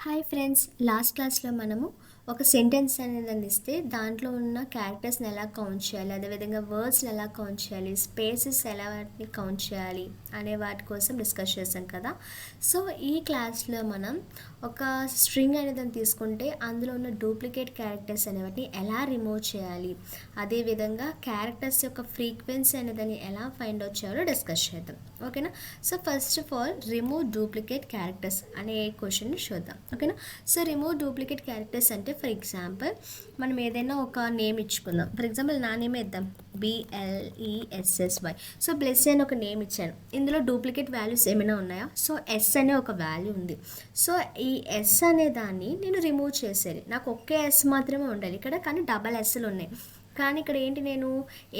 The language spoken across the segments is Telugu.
హాయ్ ఫ్రెండ్స్, లాస్ట్ క్లాస్లో మనము ఒక సెంటెన్స్ అనేది అందిస్తే దాంట్లో ఉన్న క్యారెక్టర్స్ని ఎలా కౌంట్ చేయాలి, అదేవిధంగా వర్డ్స్ని ఎలా కౌంట్ చేయాలి, స్పేసెస్ ఎలా వాటిని కౌంట్ చేయాలి అనే వాటి కోసం డిస్కస్ చేసాం కదా. సో ఈ క్లాస్లో మనం ఒక స్ట్రింగ్ అనేది తీసుకుంటే అందులో ఉన్న డూప్లికేట్ క్యారెక్టర్స్ అనేవాటిని ఎలా రిమూవ్ చేయాలి, అదేవిధంగా క్యారెక్టర్స్ యొక్క ఫ్రీక్వెన్సీ అనేదాన్ని ఎలా ఫైండ్ అవుట్ చేయాలో డిస్కస్ చేద్దాం. ఓకేనా. So first of all remove duplicate characters అనే క్వశ్చన్ని చూద్దాం. ఓకేనా. సో రిమూవ్ డూప్లికేట్ క్యారెక్టర్స్ అంటే ఫర్ ఎగ్జాంపుల్ మనం ఏదైనా ఒక నేమ్ ఇచ్చుకుందాం. ఫర్ ఎగ్జాంపుల్ నా నేమ్ ఇద్దాం, BLESSY. సో బ్లెస్ అని ఒక నేమ్ ఇచ్చాను. ఇందులో డూప్లికేట్ వాల్యూస్ ఏమైనా ఉన్నాయా? సో ఎస్ అనే ఒక వాల్యూ ఉంది. సో ఈ ఎస్ అనే దాన్ని నేను రిమూవ్ చేసేది. నాకు ఒకే ఎస్ మాత్రమే ఉండాలి ఇక్కడ, కానీ డబల్ ఎస్లు ఉన్నాయి. కానీ ఇక్కడ ఏంటి, నేను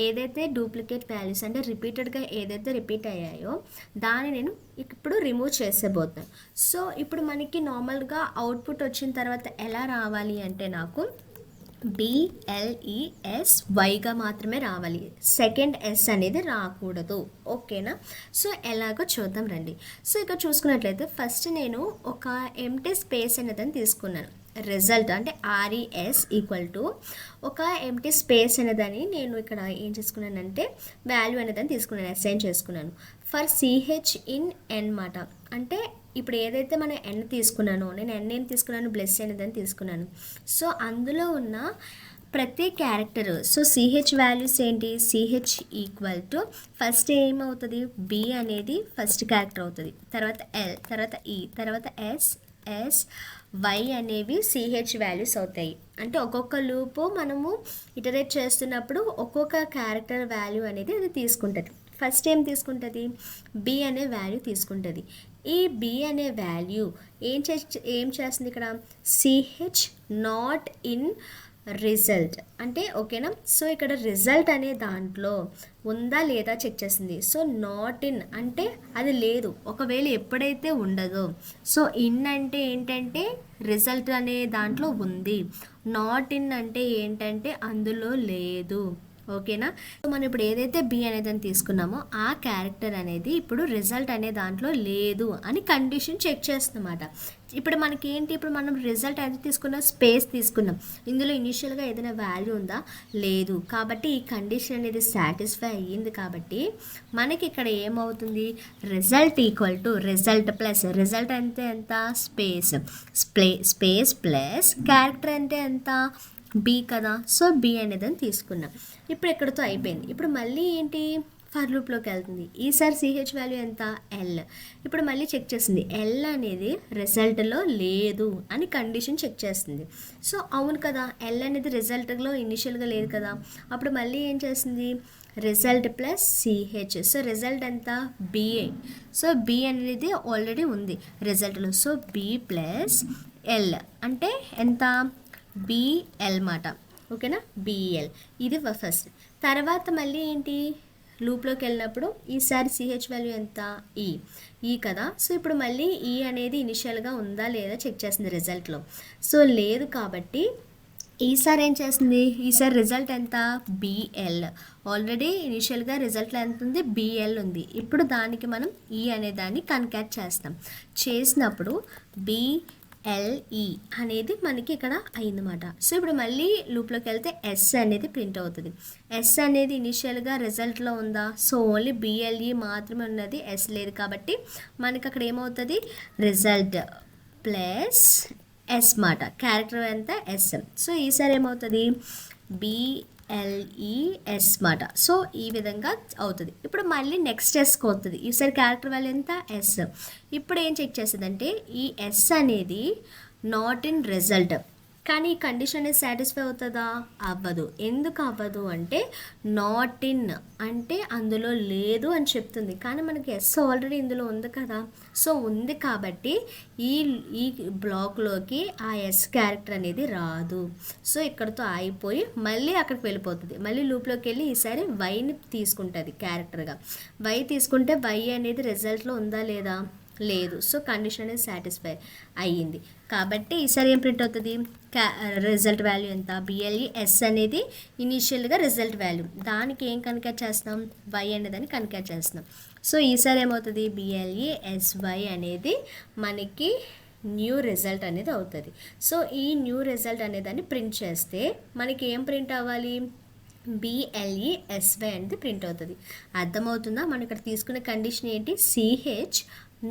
ఏదైతే డూప్లికేట్ వాల్యూస్ అంటే రిపీటెడ్గా ఏదైతే రిపీట్ అయ్యాయో దాన్ని నేను ఇప్పుడు రిమూవ్ చేసేబోతున్నాను. సో ఇప్పుడు మనకి నార్మల్గా అవుట్పుట్ వచ్చిన తర్వాత ఎలా రావాలి అంటే నాకు BLESYగా మాత్రమే రావాలి, సెకండ్ ఎస్ అనేది రాకూడదు. ఓకేనా. సో ఎలాగో చూద్దాం రండి. సో ఇక్కడ చూసుకున్నట్లయితే ఫస్ట్ నేను ఒక ఎంప్టీ స్పేస్ అనేదని తీసుకున్నాను. రిజల్ట్ అంటే RES ఈక్వల్ టు ఒక ఎంప్టీ స్పేస్ అనేదని నేను ఇక్కడ ఏం చేసుకున్నానంటే వాల్యూ అనేదని తీసుకున్నాను, అసైన్ చేసుకున్నాను. ఫర్ CH ఇన్ N మాట. అంటే ఇప్పుడు ఏదైతే మనం N తీసుకున్నానో, నేను N ఏం తీసుకున్నాను, బ్లెస్ అనేదని తీసుకున్నాను. సో అందులో ఉన్న ప్రతి క్యారెక్టర్, సో CH వాల్యూస్ ఏంటి, CH ఈక్వల్ టు ఫస్ట్ ఏమవుతుంది, B అనేది ఫస్ట్ క్యారెక్టర్ అవుతుంది, తర్వాత L, తర్వాత E, తర్వాత S Y అనేవి CH వాల్యూస్ అవుతాయి. అంటే ఒక్కొక్క లూపు మనము ఇటరేట్ చేస్తున్నప్పుడు ఒక్కొక్క క్యారెక్టర్ వాల్యూ అనేది అది తీసుకుంటుంది. ఫస్ట్ ఏం తీసుకుంటుంది, B అనే వాల్యూ తీసుకుంటుంది. ఈ B అనే వాల్యూ ఏం చేస్తుంది ఇక్కడ, CH నాట్ ఇన్ రిజల్ట్ అంటే ఓకేనా. సో ఇక్కడ రిజల్ట్ అనే దాంట్లో ఉందా లేదా చెక్ చేసింది. సో నాట్ ఇన్ అంటే అది లేదు, ఒకవేళ ఎప్పుడైతే ఉండదో. సో ఇన్ అంటే ఏంటంటే రిజల్ట్ అనే దాంట్లో ఉంది, నాట్ ఇన్ అంటే ఏంటంటే అందులో లేదు. ఓకేనా. సో మనం ఇప్పుడు ఏదైతే B అనేదని తీసుకున్నామో ఆ క్యారెక్టర్ అనేది ఇప్పుడు రిజల్ట్ అనే దాంట్లో లేదు అని కండిషన్ చెక్ చేస్తున్నమాట. ఇప్పుడు మనకి ఏంటి, ఇప్పుడు మనం రిజల్ట్ అనేది తీసుకున్నాం, స్పేస్ తీసుకున్నాం, ఇందులో ఇనిషియల్గా ఏదైనా వాల్యూ ఉందా, లేదు. కాబట్టి ఈ కండిషన్ అనేది సాటిస్ఫై అయ్యింది. కాబట్టి మనకి ఇక్కడ ఏమవుతుంది, result equal to result plus result అంటే ఎంత, స్పేస్ ప్లస్ క్యారెక్టర్ అంటే ఎంత, B కదా. సో B అనేది తీసుకున్నాం. ఇప్పుడు ఎక్కడితో అయిపోయింది. ఇప్పుడు మళ్ళీ ఏంటి, ఫర్ లూప్లోకి వెళ్తుంది. ఈసారి CH వాల్యూ ఎంత, L. ఇప్పుడు మళ్ళీ చెక్ చేస్తుంది, L అనేది రిజల్ట్లో లేదు అని కండిషన్ చెక్ చేస్తుంది. సో అవును కదా, L అనేది రిజల్ట్లో ఇనిషియల్గా లేదు కదా. అప్పుడు మళ్ళీ ఏం చేస్తుంది, result plus CH. So result ఎంత, BA. సో B అనేది ఆల్రెడీ ఉంది రిజల్ట్లో. సో B ప్లస్ L అంటే ఎంత, BL మాట. ఓకేనా, BL ఇది ఫస్ట్. తర్వాత మళ్ళీ ఏంటి, లూప్లోకి వెళ్ళినప్పుడు ఈసారి CH వాల్యూ ఎంత, E కదా. సో ఇప్పుడు మళ్ళీ E అనేది ఇనిషియల్గా ఉందా లేదా చెక్ చేస్తుంది రిజల్ట్లో. సో లేదు కాబట్టి ఈసారి ఏం చేస్తుంది, ఈసారి రిజల్ట్ ఎంత, BL. ఆల్రెడీ ఇనిషియల్గా రిజల్ట్లో ఎంత ఉంది, BL ఉంది. ఇప్పుడు దానికి మనం E అనే దాన్ని కన్కాట్ చేసినప్పుడు BLE అనేది మనకి ఇక్కడ అయిందన్నమాట. సో ఇప్పుడు మళ్ళీ లూప్లోకి వెళ్తే S అనేది ప్రింట్ అవుతుంది. S అనేది ఇనిషియల్గా రిజల్ట్లో ఉందా, సో ఓన్లీ BLE మాత్రమే ఉన్నది, S లేదు. కాబట్టి మనకి అక్కడ ఏమవుతుంది, రిజల్ట్ ప్లస్ S మాట, క్యారెక్టర్ ఎంత, S. సో ఈసారి ఏమవుతుంది, BLES మాట. సో ఈ విధంగా అవుతుంది. ఇప్పుడు మళ్ళీ నెక్స్ట్ ఎస్కి అవుతుంది. ఈసారి క్యారెక్టర్ వాల్యూ ఎంత, S. ఇప్పుడు ఏం చెక్ చేస్తుందంటే ఈ S అనేది నాట్ ఇన్ రిజల్ట్, కానీ ఈ కండిషన్ అనేది సాటిస్ఫై అవుతుందా, అవ్వదు. ఎందుకు అవ్వదు అంటే నాట్ ఇన్ అంటే అందులో లేదు అని చెప్తుంది, కానీ మనకి S ఆల్రెడీ ఇందులో ఉంది కదా. సో ఉంది కాబట్టి ఈ బ్లాక్లోకి ఆ S క్యారెక్టర్ అనేది రాదు. సో ఇక్కడతో ఆగిపోయి మళ్ళీ అక్కడికి వెళ్ళిపోతుంది. మళ్ళీ లూప్లోకి వెళ్ళి ఈసారి Yని తీసుకుంటుంది క్యారెక్టర్గా. Y తీసుకుంటే Y అనేది రిజల్ట్లో ఉందా లేదా, లేదు. సో కండిషన్ అనేది సాటిస్ఫై అయ్యింది. కాబట్టి ఈసారి ఏం ప్రింట్ అవుతుంది, రిజల్ట్ వాల్యూ ఎంత, BLES అనేది ఇనీషియల్గా రిజల్ట్ వాల్యూ, దానికి ఏం కన్కాట్ చేస్తాం, Y అనేదాన్ని కన్కాట్ చేస్తున్నాం. సో ఈసారి ఏమవుతుంది, BLESY అనేది మనకి న్యూ రిజల్ట్ అనేది అవుతుంది. సో ఈ న్యూ రిజల్ట్ అనేదాన్ని ప్రింట్ చేస్తే మనకి ఏం ప్రింట్ అవ్వాలి, BLESY అనేది ప్రింట్ అవుతుంది. అర్థమవుతుందా? మనం ఇక్కడ తీసుకునే కండిషన్ ఏంటి, CH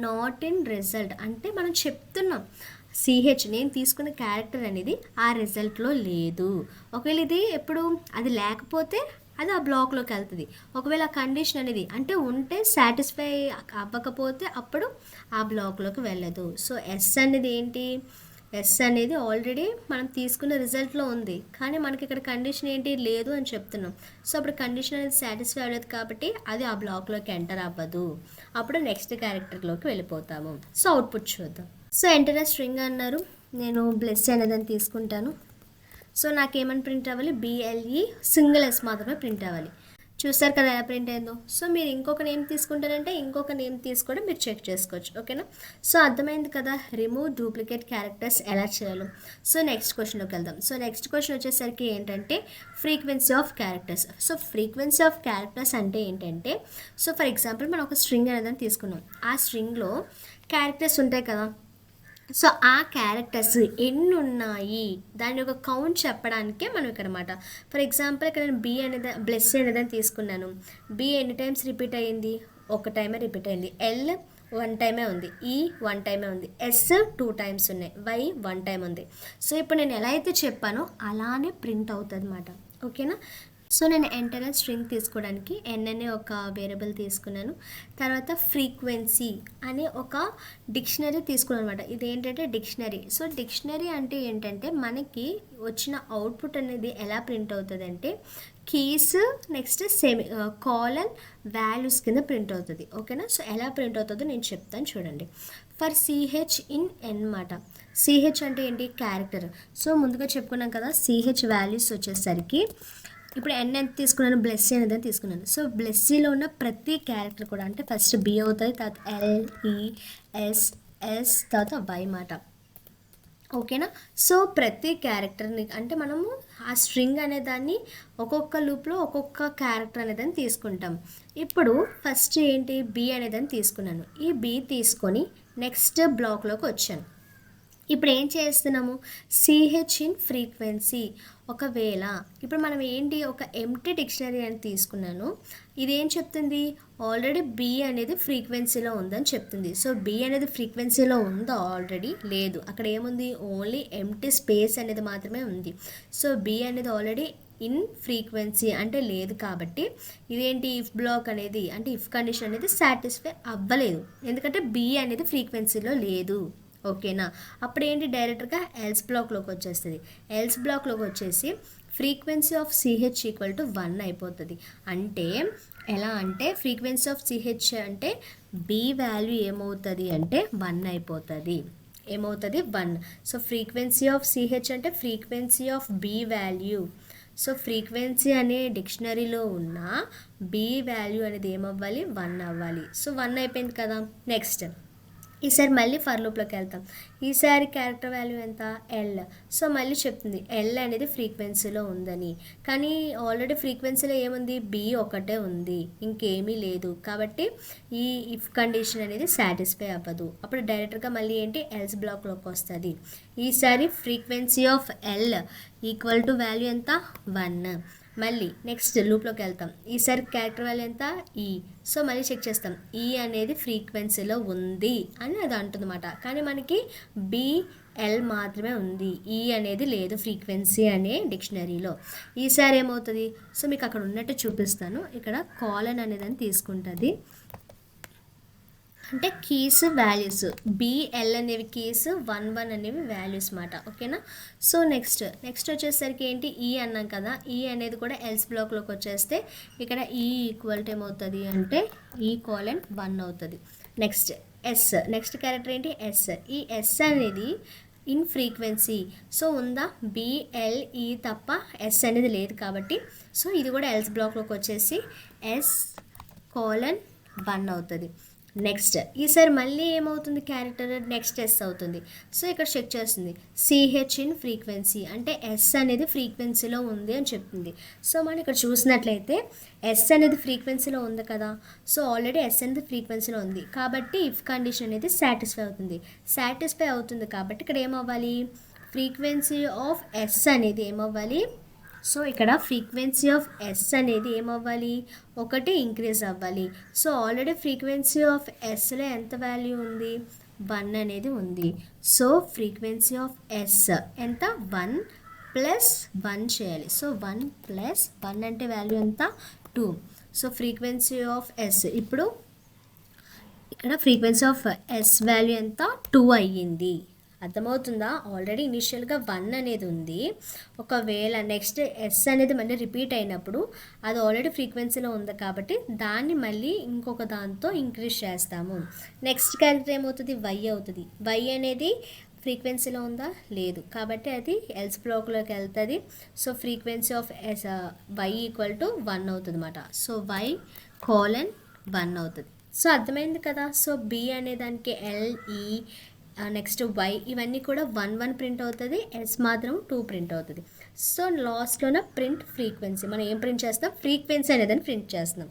నాట్ ఇన్ రిజల్ట్ అంటే మనం చెప్తున్నాం CH నేను తీసుకున్న క్యారెక్టర్ అనేది ఆ రిజల్ట్లో లేదు. ఒకవేళ ఇది ఎప్పుడు అది లేకపోతే అది ఆ బ్లాక్లోకి వెళ్తుంది. ఒకవేళ ఆ కండిషన్ అనేది అంటే ఉంటే సాటిస్ఫై అవ్వకపోతే అప్పుడు ఆ బ్లాక్లోకి వెళ్ళదు. సో ఎస్ అనేది ఏంటి, ఎస్ అనేది ఆల్రెడీ మనం తీసుకున్న రిజల్ట్లో ఉంది, కానీ మనకి ఇక్కడ కండిషన్ ఏంటి లేదు అని చెప్తున్నాం. సో అప్పుడు కండిషన్ అనేది సాటిస్ఫై అవ్వలేదు కాబట్టి అది ఆ బ్లాక్లోకి ఎంటర్ అవ్వదు. అప్పుడు నెక్స్ట్ క్యారెక్టర్లోకి వెళ్ళిపోతాము. సో అవుట్పుట్ చూద్దాం. సో ఎంటర్ ఎ స్ట్రింగ్ అన్నారు, నేను బ్లెస్ అనేదాన్ని తీసుకుంటాను. సో నాకేమని ప్రింట్ అవ్వాలి, BLE సింగిల్ ఎస్ మాత్రమే ప్రింట్ అవ్వాలి. చూస్తారు కదా ఎలా ప్రింట్ అయిందో. సో మీరు ఇంకొక నేమ్ తీసుకుంటారంటే ఇంకొక నేమ్ తీసుకోవడం మీరు చెక్ చేసుకోవచ్చు. ఓకేనా? సో అర్థమైంది కదా రిమూవ్ డూప్లికేట్ క్యారెక్టర్స్ ఎలా చేయాలో. సో నెక్స్ట్ క్వశ్చన్లోకి వెళ్దాం. సో నెక్స్ట్ క్వశ్చన్ వచ్చేసరికి ఏంటంటే frequency of characters. So frequency of characters అంటే ఏంటంటే, సో ఫర్ ఎగ్జాంపుల్ మనం ఒక స్ట్రింగ్ అనేదాన్ని తీసుకున్నాం. ఆ స్ట్రింగ్లో క్యారెక్టర్స్ ఉంటాయి కదా. సో ఆ క్యారెక్టర్స్ ఎన్ని ఉన్నాయి దాని యొక్క కౌంట్ చెప్పడానికే మనం ఇక్కడ అనమాట. ఫర్ ఎగ్జాంపుల్ ఇక్కడ నేను బ్లెస్ అనేదాన్ని తీసుకున్నాను. B ఎన్ని టైమ్స్ రిపీట్ అయ్యింది, ఒక టైమే రిపీట్ అయింది. L 1 టైమే ఉంది, E 1 టైమే ఉంది, S 2 టైమ్స్ ఉన్నాయి, Y 1 టైం ఉంది. సో ఇప్పుడు నేను ఎలా అయితే చెప్పానో అలానే ప్రింట్ అవుతుంది అన్నమాట. ఓకేనా? సో నేను ఎంటర్ స్ట్రింగ్ తీసుకోవడానికి N అనే ఒక వేరియబుల్ తీసుకున్నాను. తర్వాత ఫ్రీక్వెన్సీ అనే ఒక డిక్షనరీ తీసుకున్నాను అనమాట. ఇదేంటంటే డిక్షనరీ. సో డిక్షనరీ అంటే ఏంటంటే మనకి వచ్చిన అవుట్పుట్ అనేది ఎలా ప్రింట్ అవుతుంది అంటే కీస్ నెక్స్ట్ కాలన్ వాల్యూస్ కింద ప్రింట్ అవుతుంది. ఓకేనా? సో ఎలా ప్రింట్ అవుతుందో నేను చెప్తాను చూడండి. ఫర్ CH ఇన్ N మాట. CH అంటే ఏంటి, క్యారెక్టర్. సో ముందుగా చెప్పుకున్నాం కదా CH వాల్యూస్ వచ్చేసరికి ఇప్పుడు N ఎంత తీసుకున్నాను, బ్లెస్సీ అనేది తీసుకున్నాను. సో బ్లెస్సీలో ఉన్న ప్రతి క్యారెక్టర్ కూడా అంటే ఫస్ట్ B అవుతుంది, తర్వాత LESS తర్వాత Y మాట. ఓకేనా? సో ప్రతి క్యారెక్టర్ని అంటే మనము ఆ స్ట్రింగ్ అనేదాన్ని ఒక్కొక్క లూప్లో ఒక్కొక్క క్యారెక్టర్ అనేదాన్ని తీసుకుంటాం. ఇప్పుడు ఫస్ట్ ఏంటి, B అనేదాన్ని తీసుకున్నాను. ఈ B తీసుకొని నెక్స్ట్ బ్లాక్లోకి వచ్చాను. ఇప్పుడు ఏం చేస్తున్నాము, CH ఇన్ ఫ్రీక్వెన్సీ. ఒకవేళ ఇప్పుడు మనం ఏంటి ఒక ఎంప్టీ డిక్షనరీ అని తీసుకున్నాను. ఇదేం చెప్తుంది, ఆల్రెడీ B అనేది ఫ్రీక్వెన్సీలో ఉందని చెప్తుంది. సో B అనేది ఫ్రీక్వెన్సీలో ఉందా, ఆల్రెడీ లేదు. అక్కడ ఏముంది, ఓన్లీ ఎంప్టీ స్పేస్ అనేది మాత్రమే ఉంది. సో B అనేది ఆల్రెడీ ఇన్ ఫ్రీక్వెన్సీ అంటే లేదు కాబట్టి ఇదేంటి ఇఫ్ బ్లాక్ అనేది అంటే ఇఫ్ కండిషన్ అనేది సాటిస్ఫై అవ్వలేదు, ఎందుకంటే B అనేది ఫ్రీక్వెన్సీలో లేదు. ఓకేనా? అప్పుడు ఏంటి, డైరెక్ట్గా ఎల్స్ బ్లాక్లోకి వచ్చేస్తుంది. ఎల్స్ బ్లాక్లోకి వచ్చేసి frequency of CH equal to 1 అయిపోతుంది. అంటే ఎలా అంటే ఫ్రీక్వెన్సీ ఆఫ్ CH అంటే B వాల్యూ ఏమవుతుంది అంటే 1 అయిపోతుంది. ఏమవుతుంది, 1. సో ఫ్రీక్వెన్సీ ఆఫ్ CH అంటే frequency of B value. So frequency అనే డిక్షనరీలో ఉన్న B వాల్యూ అనేది ఏమవ్వాలి, 1 అవ్వాలి. సో 1 అయిపోయింది కదా. నెక్స్ట్ ఈసారి మళ్ళీ ఫర్ లూప్లోకి వెళ్తాం. ఈసారి క్యారెక్టర్ వాల్యూ ఎంత, L. సో మళ్ళీ చెప్తుంది L అనేది ఫ్రీక్వెన్సీలో ఉందని, కానీ ఆల్రెడీ ఫ్రీక్వెన్సీలో ఏముంది, B ఒకటే ఉంది, ఇంకేమీ లేదు. కాబట్టి ఈ ఇఫ్ కండిషన్ అనేది సాటిస్ఫై అవ్వదు. అప్పుడు డైరెక్ట్గా మళ్ళీ ఏంటి, ఎల్స్ బ్లాక్లోకి వస్తుంది. ఈసారి frequency of L equal to value ఎంత, 1. మళ్ళీ నెక్స్ట్ లూప్లోకి వెళ్తాం. ఈసారి క్యారెక్టర్ వాల్యూ ఎంత, E. సో మళ్ళీ చెక్ చేస్తాం, E అనేది ఫ్రీక్వెన్సీలో ఉంది అని అది అంటుందన్నమాట. కానీ మనకి BL మాత్రమే ఉంది, E అనేది లేదు ఫ్రీక్వెన్సీ అనే డిక్షనరీలో. ఈసారి ఏమవుతుంది, సో మీకు అక్కడ ఉన్నట్టు చూపిస్తాను. ఇక్కడ కాలన్ అనేదాన్ని తీసుకుంటుంది, అంటే కీస్ వాల్యూస్. BL అనేవి కీస్, 1 1 అనేవి వాల్యూస్ మాట. ఓకేనా? సో నెక్స్ట్ వచ్చేసరికి ఏంటి, E అన్నాం కదా. E అనేది కూడా ఎల్స్ బ్లాక్లోకి వచ్చేస్తే ఇక్కడ E ఈక్వల్ టు ఏమవుతుంది అంటే E కోలన్ 1 అవుతుంది. నెక్స్ట్ S, నెక్స్ట్ క్యారెక్టర్ ఏంటి, S. ఈ S అనేది ఇన్ ఫ్రీక్వెన్సీ. సో ఉందా, BLE తప్ప S అనేది లేదు కాబట్టి సో ఇది కూడా ఎల్స్ బ్లాక్లోకి వచ్చేసి S కోలన్ 1 అవుతుంది. నెక్స్ట్ ఈసారి మళ్ళీ ఏమవుతుంది క్యారెక్టర్ నెక్స్ట్ ఎస్ అవుతుంది. సో ఇక్కడ చెక్ చేస్తుంది సిహెచ్ ఇన్ ఫ్రీక్వెన్సీ అంటే ఎస్ అనేది ఫ్రీక్వెన్సీలో ఉంది అని చెప్తుంది. సో మనం ఇక్కడ చూసినట్లయితే ఎస్ అనేది ఫ్రీక్వెన్సీలో ఉంది కదా. సో ఆల్రెడీ ఎస్ అనేది ఫ్రీక్వెన్సీలో ఉంది కాబట్టి ఇఫ్ కండిషన్ అనేది సాటిస్ఫై అవుతుంది కాబట్టి ఇక్కడ ఏమవ్వాలి ఫ్రీక్వెన్సీ ఆఫ్ ఎస్ అనేది ఏమవ్వాలి. సో ఇక్కడ ఫ్రీక్వెన్సీ ఆఫ్ ఎస్ అనేది ఏమవ్వాలి ఒకటి ఇంక్రీజ్ అవ్వాలి. సో ఆల్రెడీ ఫ్రీక్వెన్సీ ఆఫ్ ఎస్లో ఎంత వాల్యూ ఉంది 1 అనేది ఉంది. సో ఫ్రీక్వెన్సీ ఆఫ్ ఎస్ ఎంత 1 ప్లస్ 1 చేయాలి. సో 1 ప్లస్ 1 అంటే వాల్యూ ఎంత 2. సో ఫ్రీక్వెన్సీ ఆఫ్ ఎస్ ఇప్పుడు ఇక్కడ ఫ్రీక్వెన్సీ ఆఫ్ ఎస్ వాల్యూ ఎంత 2 అయ్యింది. అర్థమవుతుందా. ఆల్రెడీ ఇనిషియల్గా 1 అనేది ఉంది. ఒకవేళ నెక్స్ట్ ఎస్ అనేది మళ్ళీ రిపీట్ అయినప్పుడు అది ఆల్రెడీ ఫ్రీక్వెన్సీలో ఉంది కాబట్టి దాన్ని మళ్ళీ ఇంకొక దాంతో ఇంక్రీజ్ చేస్తాము. నెక్స్ట్ క్యారెక్టర్ ఏమవుతుంది వై అవుతుంది. వై అనేది ఫ్రీక్వెన్సీలో ఉందా లేదు కాబట్టి అది ఎల్స్ బ్లాక్లోకి వెళ్తుంది. So frequency of S Y equal to 1 అవుతుంది అన్నమాట. సో వై కోలన్ 1 అవుతుంది. సో అర్థమైంది కదా. సో బి అనే దానికి ఎల్ఈ నెక్స్ట్ వై ఇవన్నీ కూడా 1 ప్రింట్ అవుతుంది. ఎస్ మాత్రం 2 ప్రింట్ అవుతుంది. సో లాస్ట్లోన ప్రింట్ ఫ్రీక్వెన్సీ మనం ఏం ప్రింట్ చేస్తాం ఫ్రీక్వెన్సీ అనేదాన్ని ప్రింట్ చేస్తున్నాం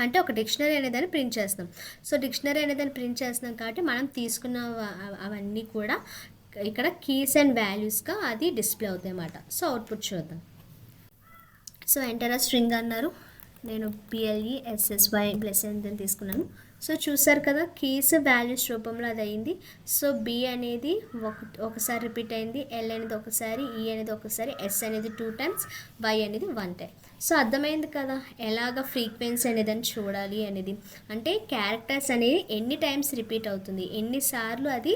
అంటే ఒక డిక్షనరీ అనేదాన్ని ప్రింట్ చేస్తాం. సో డిక్షనరీ అనేదాన్ని ప్రింట్ చేస్తున్నాం కాబట్టి మనం తీసుకున్న అవన్నీ కూడా ఇక్కడ కీస్ అండ్ వాల్యూస్గా అది డిస్ప్లే అవుతాయి అన్నమాట. సో అవుట్పుట్ చూద్దాం. సో ఎంటర్ స్ట్రింగ్ అన్నారు. నేను పిఎల్ఈ ఎస్ఎస్వై ప్లస్ అని తీసుకున్నాను. సో చూసారు కదా కీస్ వాల్యూస్ రూపంలో అది అయింది. సో బి అనేది ఒకసారి రిపీట్ అయింది. ఎల్ అనేది ఒకసారి, ఈ అనేది ఒకసారి, ఎస్ అనేది 2 టైమ్స్, వై అనేది 1 టైం. సో అర్థమైంది కదా ఎలాగ ఫ్రీక్వెన్సీ అనేది అని చూడాలి అనేది. అంటే క్యారెక్టర్స్ అనేది ఎన్ని టైమ్స్ రిపీట్ అవుతుంది ఎన్నిసార్లు అది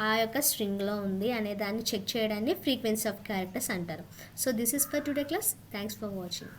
ఆ యొక్క స్ట్రింగ్లో ఉంది అనే దాన్ని చెక్ చేయడాన్ని ఫ్రీక్వెన్సీ ఆఫ్ క్యారెక్టర్స్ అంటారు. So this is for today class. Thanks for watching.